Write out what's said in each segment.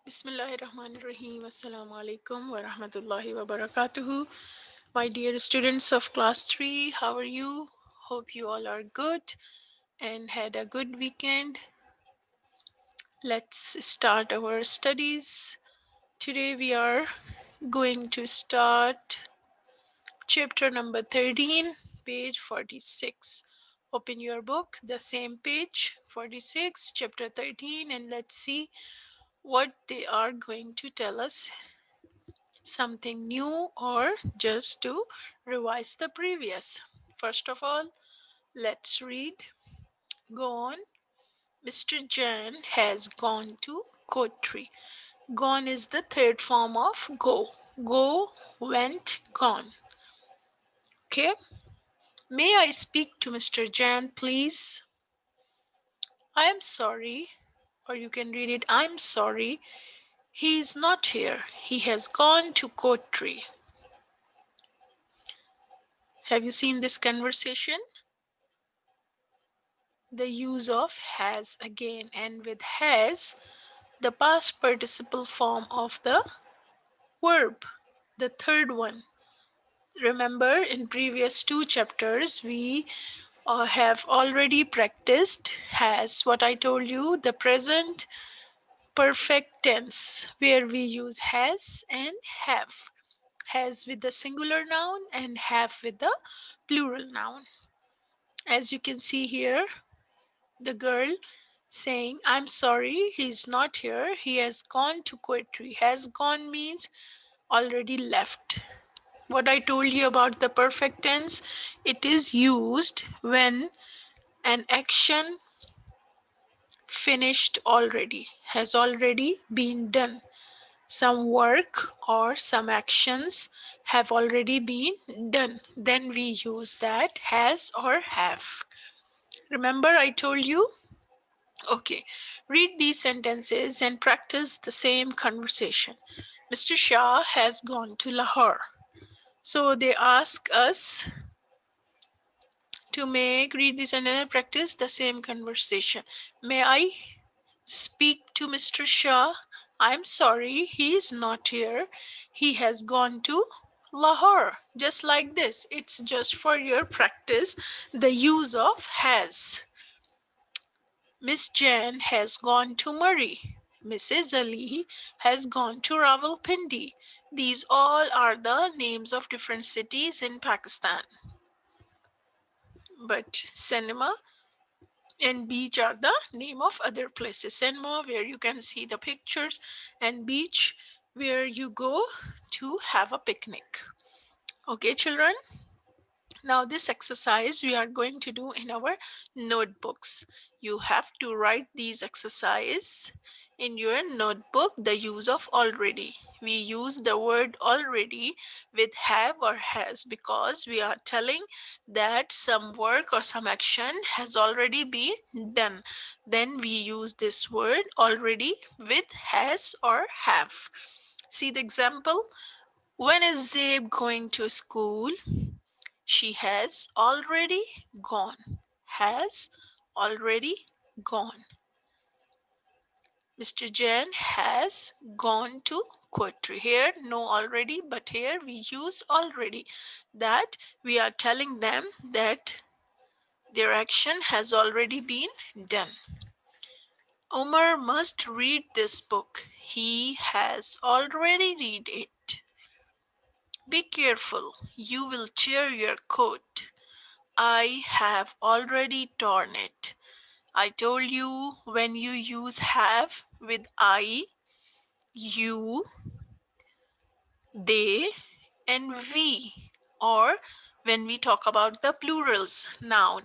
Bismillahirrahmanirrahim. Assalamu alaikum wa rahmatullahi wa barakatuhu. My dear students of class 3, how are you? Hope you all are good and had a good weekend. Let's start our studies. Today we are going to start chapter number 13, page 46. Open your book, the same page 46, chapter 13, and let's see what they are going to tell us, something new or just to revise the previous. First of all, let's read. Go on. Mr. Jan has gone to Kotri. Gone is the third form of go. Go, went, gone. Okay. May I speak to Mr. Jan, please? I am sorry, or you can read it, I'm sorry. He is not here. He has gone to Kotri. Have you seen this conversation? The use of has again, and with has, the past participle form of the verb, the third one. Remember, in previous two chapters, we have already practiced has, what I told you, the present perfect tense, where we use has and have. Has with the singular noun and have with the plural noun. As you can see here, the girl saying, I'm sorry, he's not here. He has gone to Kotri. Has gone means already left. What I told you about the perfect tense, it is used when an action finished already, has already been done. Some work or some actions have already been done. Then we use that has or have. Remember, I told you? Okay, read these sentences and practice the same conversation. Mr. Shah has gone to Lahore. So they ask us to read this and then practice the same conversation. May I speak to Mr. Shah? I'm sorry, he is not here. He has gone to Lahore. Just like this. It's just for your practice, the use of has. Miss Jan has gone to Murray. Mrs. Ali has gone to Rawalpindi. These all are the names of different cities in Pakistan. But cinema and beach are the name of other places. Cinema, where you can see the pictures, and beach, where you go to have a picnic. Okay, children? Now, this exercise we are going to do in our notebooks. You have to write these exercises in your notebook, the use of already. We use the word already with have or has because we are telling that some work or some action has already been done. Then we use this word already with has or have. See the example? When is Zabe going to school? She has already gone. Has already gone. Mr. Jain has gone to Kotri. Here, no already, but here we use already. That we are telling them that their action has already been done. Omar must read this book. He has already read it. Be careful, you will tear your coat. I have already torn it. I told you when you use have with I, you, they, and we, or when we talk about the plurals noun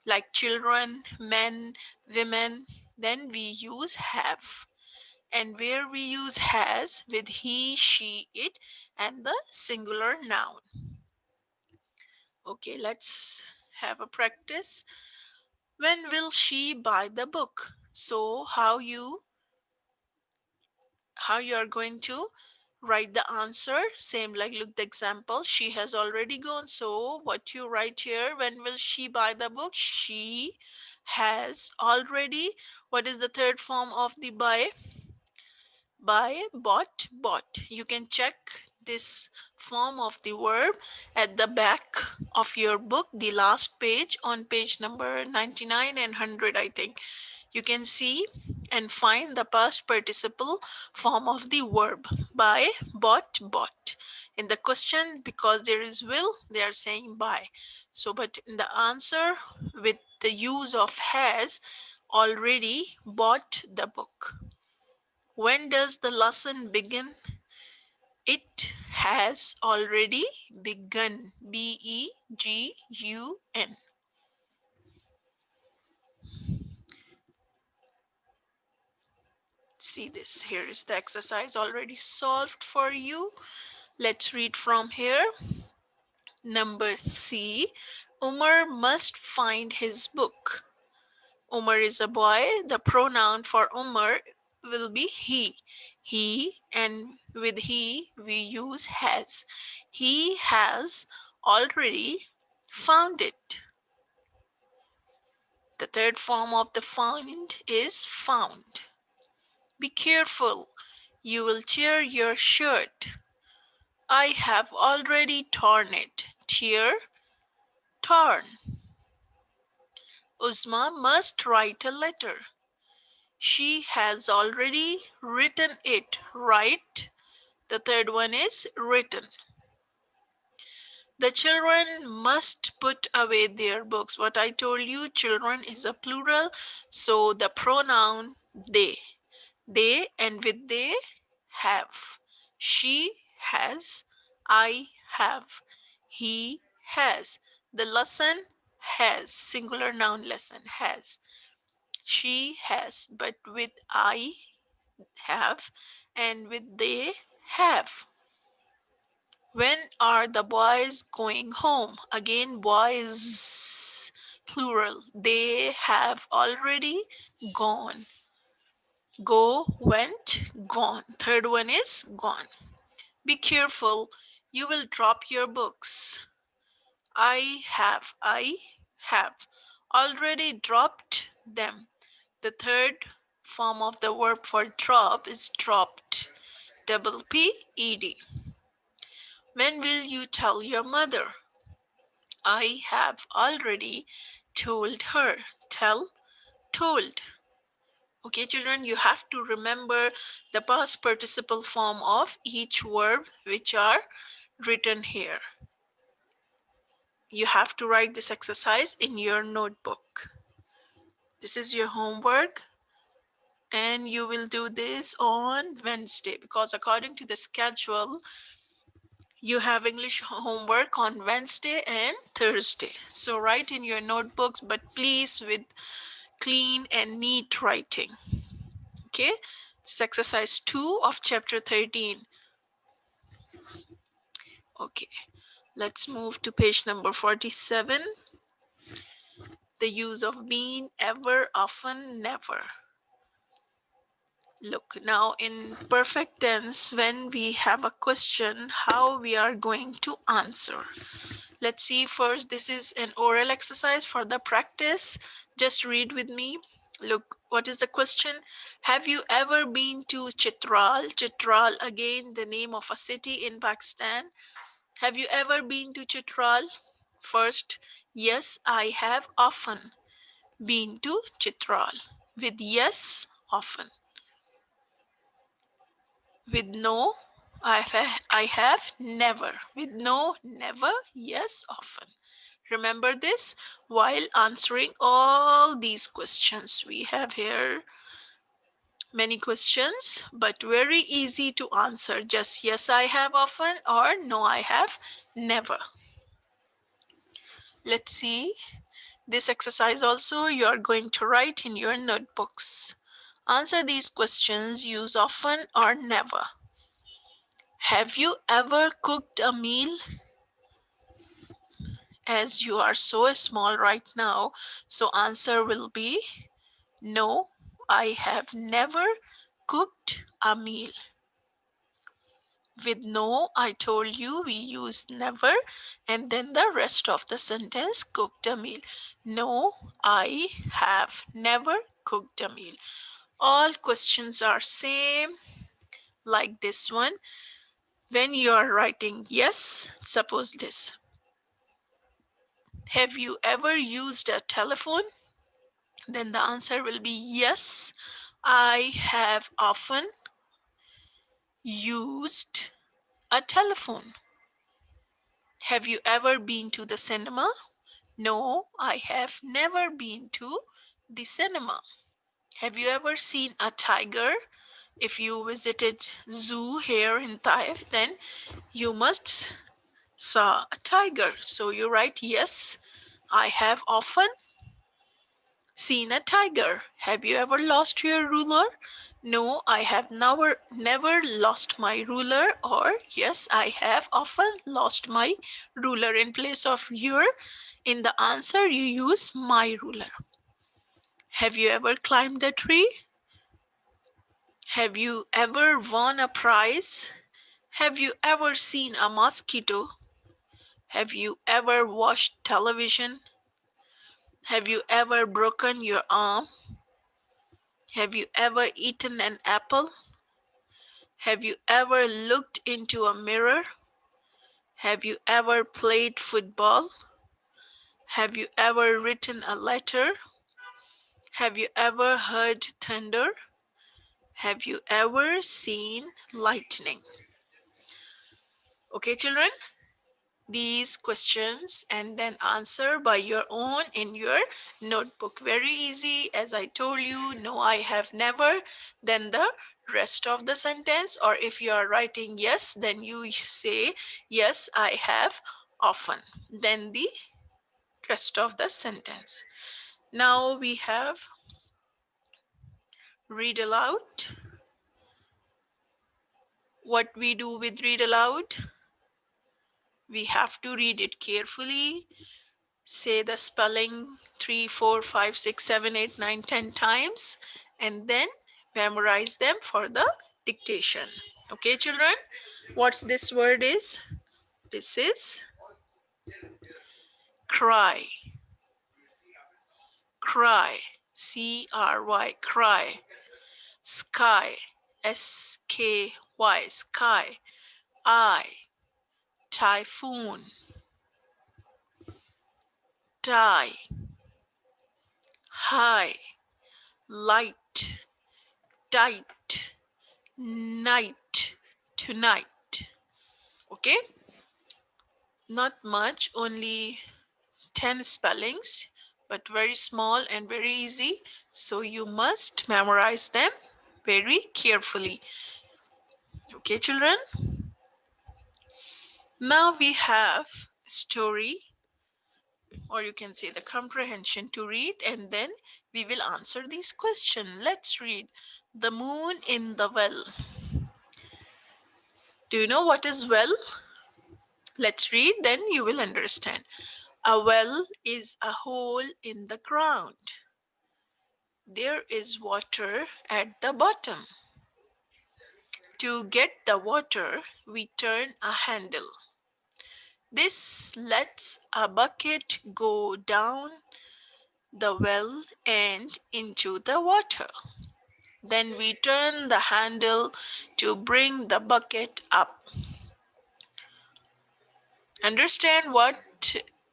like children, men, women, then we use have. And where we use has with he, she, it, and the singular noun. Okay, let's have a practice. When will she buy the book? So how you are going to write the answer, same like look the example, she has already gone. So what you write here, when will she buy the book? She has already. What is the third form of the buy? Buy, bought, bought. You can check this form of the verb at the back of your book, the last page on page number 99 and 100, I think. You can see and find the past participle form of the verb buy, bought, bought. In the question, because there is will, they are saying buy. So, but in the answer, with the use of has, already bought the book. When does the lesson begin? It has already begun. Begun. See this. Here is the exercise already solved for you. Let's read from here. Number C. Umar must find his book. Umar is a boy. The pronoun for Umar will be he. He, and with he we use has. He has already found it. The third form of the find is found. Be careful, you will tear your shirt. I have already torn it. Tear, torn. Uzma must write a letter. She has already written it. Write. The third one is written. The children must put away their books. What I told you, children is a plural. So the pronoun they. They, and with they, have. She has. I have. He has. The lesson has. Singular noun lesson has. She has. But with I have and with they have. When are the boys going home? Again, boys, plural. They have already gone. Go, went, gone. Third one is gone. Be careful, you will drop your books. I have already dropped them. The third form of the verb for drop is dropped. Double P E D. When will you tell your mother? I have already told her. Tell, told. Okay, children, you have to remember the past participle form of each verb which are written here. You have to write this exercise in your notebook. This is your homework, and you will do this on Wednesday because according to the schedule, you have English homework on Wednesday and Thursday. So write in your notebooks, but please with clean and neat writing. Okay, it's exercise 2 of chapter 13. Okay, let's move to page number 47. The use of been, ever, often, never. Look, now in perfect tense, when we have a question, how we are going to answer. Let's see first, this is an oral exercise for the practice. Just read with me. Look, what is the question? Have you ever been to Chitral? Chitral, again, the name of a city in Pakistan. Have you ever been to Chitral? First, yes, I have often been to Chitral. With yes, often. With no, I have never. With no, never. Yes, often. Remember this while answering all these questions. We have here many questions, but very easy to answer. Just yes, I have often, or no, I have never. Let's see. This exercise also you are going to write in your notebooks. Answer these questions, use often or never. Have you ever cooked a meal? As you are so small right now, so answer will be no, I have never cooked a meal. With no, I told you we use never, and then the rest of the sentence cooked a meal. No, I have never cooked a meal. All questions are same. like this one. When you are writing yes, suppose this. Have you ever used a telephone? Then the answer will be yes, I have often used a telephone. Have you ever been to the cinema? No, I have never been to the cinema. Have you ever seen a tiger? If you visited zoo here in Taif, then you must saw a tiger. So you write yes, I have often seen a tiger. Have you ever lost your ruler? No, I have never lost my ruler. Or yes, I have often lost my ruler. In place of your, in the answer you use my ruler. Have you ever climbed a tree? Have you ever won a prize? Have you ever seen a mosquito? Have you ever watched television? Have you ever broken your arm? Have you ever eaten an apple? Have you ever looked into a mirror? Have you ever played football? Have you ever written a letter? Have you ever heard thunder? Have you ever seen lightning? Okay, children, these questions and then answer by your own in your notebook. Very easy. As I told you, no, I have never, then the rest of the sentence. Or if you are writing yes, then you say yes, I have often, then the rest of the sentence. Now we have read aloud. What we do with read aloud, we have to read it carefully, say the spelling 3, 4, 5, 6, 7, 8, 9, 10 times, and then memorize them for the dictation. Okay, children, what this word is? This is cry. Cry. C-R-Y. Cry. Sky. S-K-Y. Sky. I. Typhoon. Die. High. Light. Tight. Night. Tonight. Okay, not much, only 10 spellings, but very small and very easy, so you must memorize them very carefully. Okay, children, now we have story, or you can say the comprehension to read, and then we will answer these questions. Let's read. The moon in the well. Do you know what is well? Let's read, then you will understand. A well is a hole in the ground. There is water at the bottom. To get the water, we turn a handle. This lets a bucket go down the well and into the water. Then we turn the handle to bring the bucket up. Understand what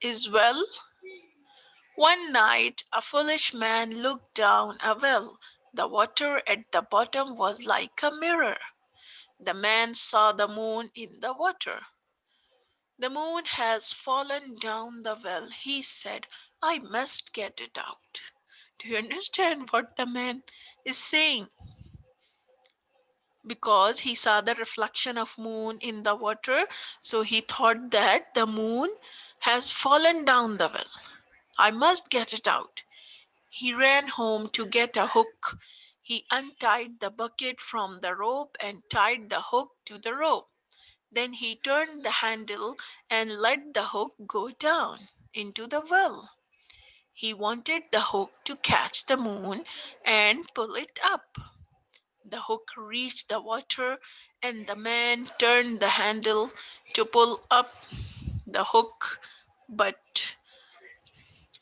is well? One night, a foolish man looked down a well. The water at the bottom was like a mirror. The man saw the moon in the water. The moon has fallen down the well, he said. I must get it out. Do you understand what the man is saying? Because he saw the reflection of moon in the water, so he thought that the moon has fallen down the well. I must get it out. He ran home to get a hook. He untied the bucket from the rope and tied the hook to the rope. Then he turned the handle and let the hook go down into the well. He wanted the hook to catch the moon and pull it up. The hook reached the water, and the man turned the handle to pull up the hook, but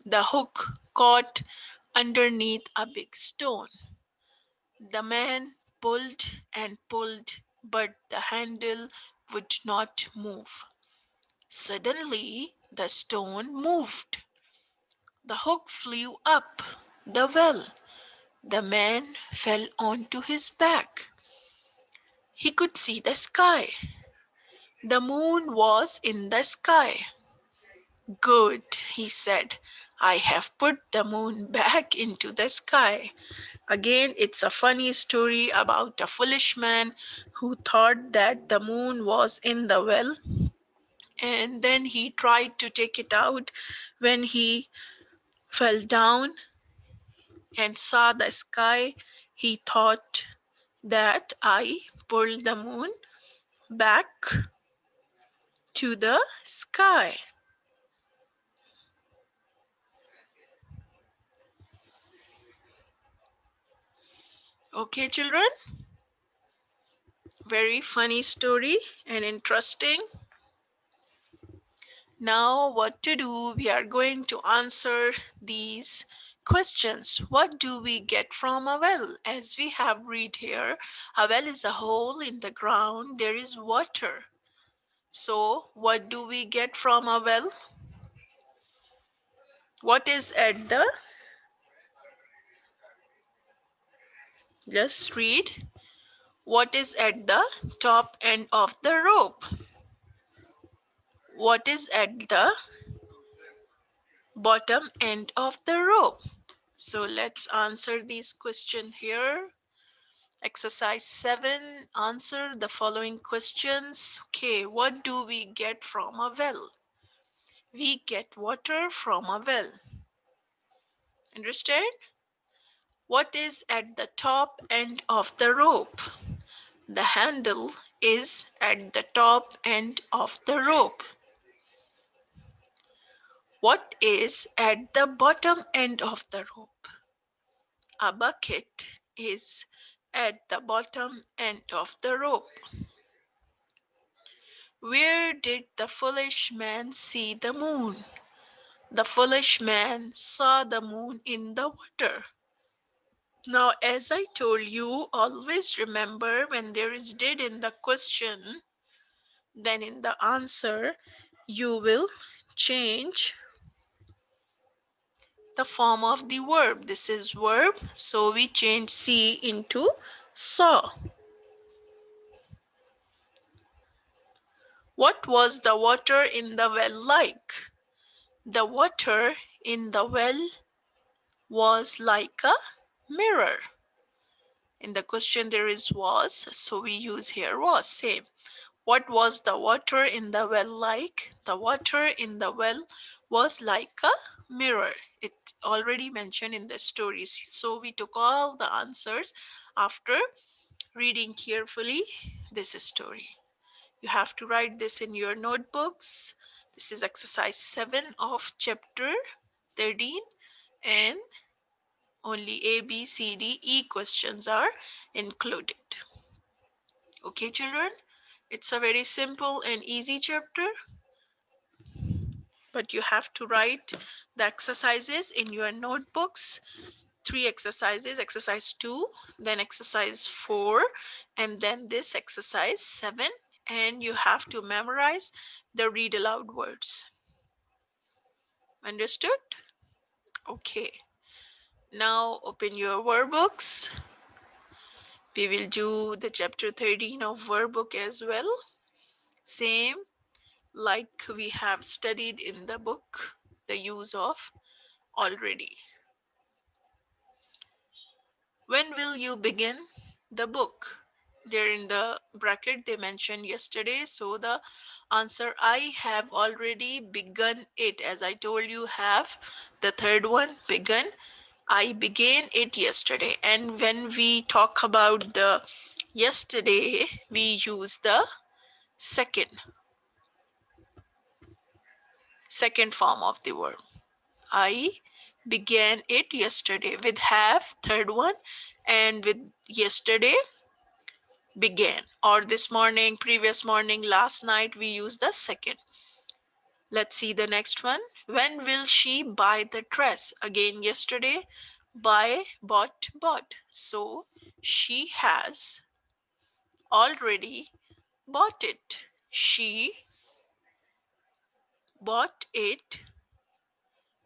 the hook caught underneath a big stone. The man pulled and pulled, but the handle would not move. Suddenly, the stone moved. The hook flew up the well. The man fell onto his back. He could see the sky. The moon was in the sky. Good, he said. I have put the moon back into the sky. Again, it's a funny story about a foolish man who thought that the moon was in the well, and then he tried to take it out when he fell down and saw the sky. He thought that I pulled the moon back to the sky. Okay, children, very funny story and interesting. Now, what to do? We are going to answer these questions. What do we get from a well? As we have read here, a well is a hole in the ground. There is water. So, what do we get from a well? What is at the, just read. What is at the top end of the rope? What is at the bottom end of the rope? So let's answer these questions here. Exercise 7, answer the following questions. Okay, what do we get from a well? We get water from a well. Understand? What is at the top end of the rope? The handle is at the top end of the rope. What is at the bottom end of the rope? A bucket is at the bottom end of the rope. Where did the foolish man see the moon? The foolish man saw the moon in the water. Now, as I told you, always remember when there is did in the question, then in the answer, you will change the form of the verb. This is verb, so we change see into saw. What was the water in the well like? The water in the well was like a mirror. In the question there is was, so we use here was. Same. What was the water in the well like? The water in the well was like a mirror. It already mentioned in the stories. So we took all the answers after reading carefully this story. You have to write this in your notebooks. This is exercise 7 of chapter 13, and only A, B, C, D, E questions are included. Okay, children? It's a very simple and easy chapter, but you have to write the exercises in your notebooks. 3 exercises, exercise 2, then exercise 4, and then this exercise 7, and you have to memorize the read aloud words. Understood? Okay. Now open your workbooks. We will do the chapter 13 of workbook as well. Same like we have studied in the book, the use of already. When will you begin the book? There in the bracket they mentioned yesterday. So the answer, I have already begun it. As I told you, have the third one, begun. I began it yesterday. And when we talk about the yesterday, we use the second form of the verb. I began it yesterday with have, third one, and with yesterday, began. Or this morning, previous morning, last night, we use the second. Let's see the next one. When will she buy the dress? Again, yesterday, buy, bought, bought. So she has already bought it. She bought it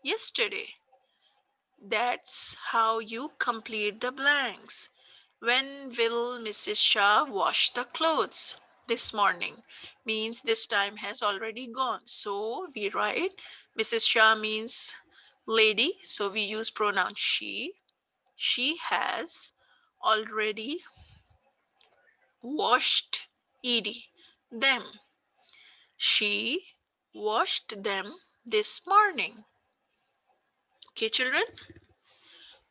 yesterday. That's how you complete the blanks. When will Mrs. Shah wash the clothes? This morning means this time has already gone. So we write Mrs. Shah means lady. So we use pronoun she. She has already washed ed them. She washed them this morning. Okay, children.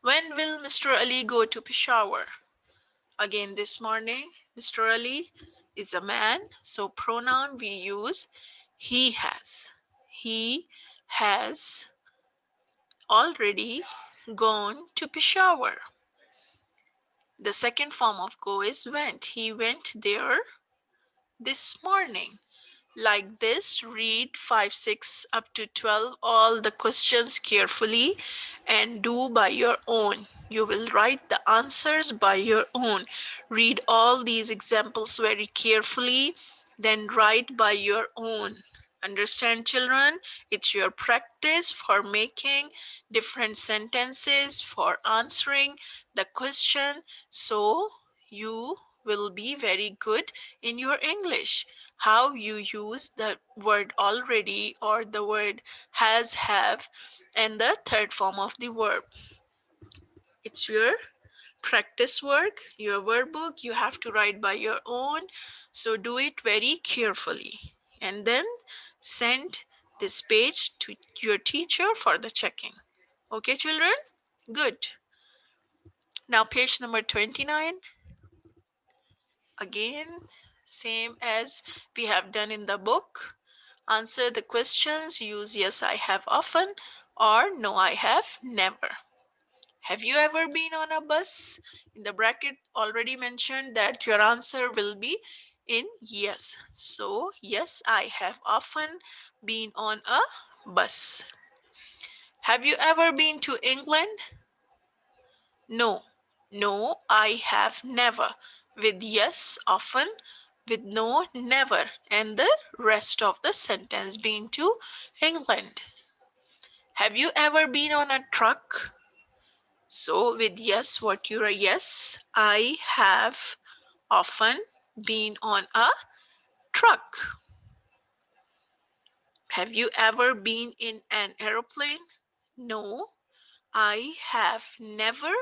When will Mr. Ali go to Peshawar? Again, this morning, Mr. Ali is a man, so pronoun we use he has. He has already gone to Peshawar. The second form of go is went. He went there this morning. Like this, read 5, 6 up to 12 all the questions carefully and do by your own. You will write the answers by your own. Read all these examples very carefully, then write by your own. Understand, children? It's your practice for making different sentences, for answering the question, so you will be very good in your English. How you use the word already or the word has, have, and the third form of the verb. It's your practice work, your workbook. You have to write by your own. So do it very carefully. And then send this page to your teacher for the checking. Okay, children? Good. Now, page number 29. Again, same as we have done in the book. Answer the questions, use yes, I have often or no, I have never. Have you ever been on a bus? In the bracket already mentioned that your answer will be in yes. So, yes, I have often been on a bus. Have you ever been to England? No. No, I have never. With yes, often. With no, never. And the rest of the sentence been to England. Have you ever been on a truck? So with yes, what you're a yes, I have often been on a truck. Have you ever been in an aeroplane? No, I have never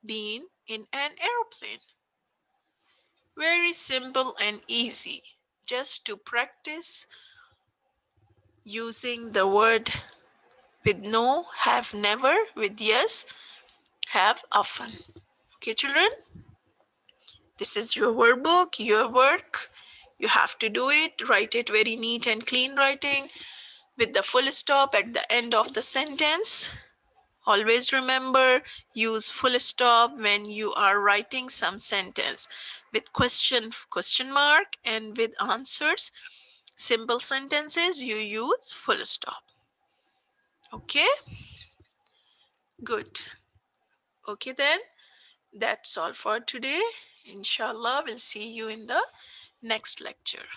been in an aeroplane. Very simple and easy. Just to practice using the word with no, have never, with yes, have often. Okay, children? This is your workbook, your work. You have to do it. Write it very neat and clean writing with the full stop at the end of the sentence. Always remember, use full stop when you are writing some sentence with question mark, and with answers, simple sentences, you use full stop. Okay, good. Okay, then that's all for today. Inshallah, we'll see you in the next lecture.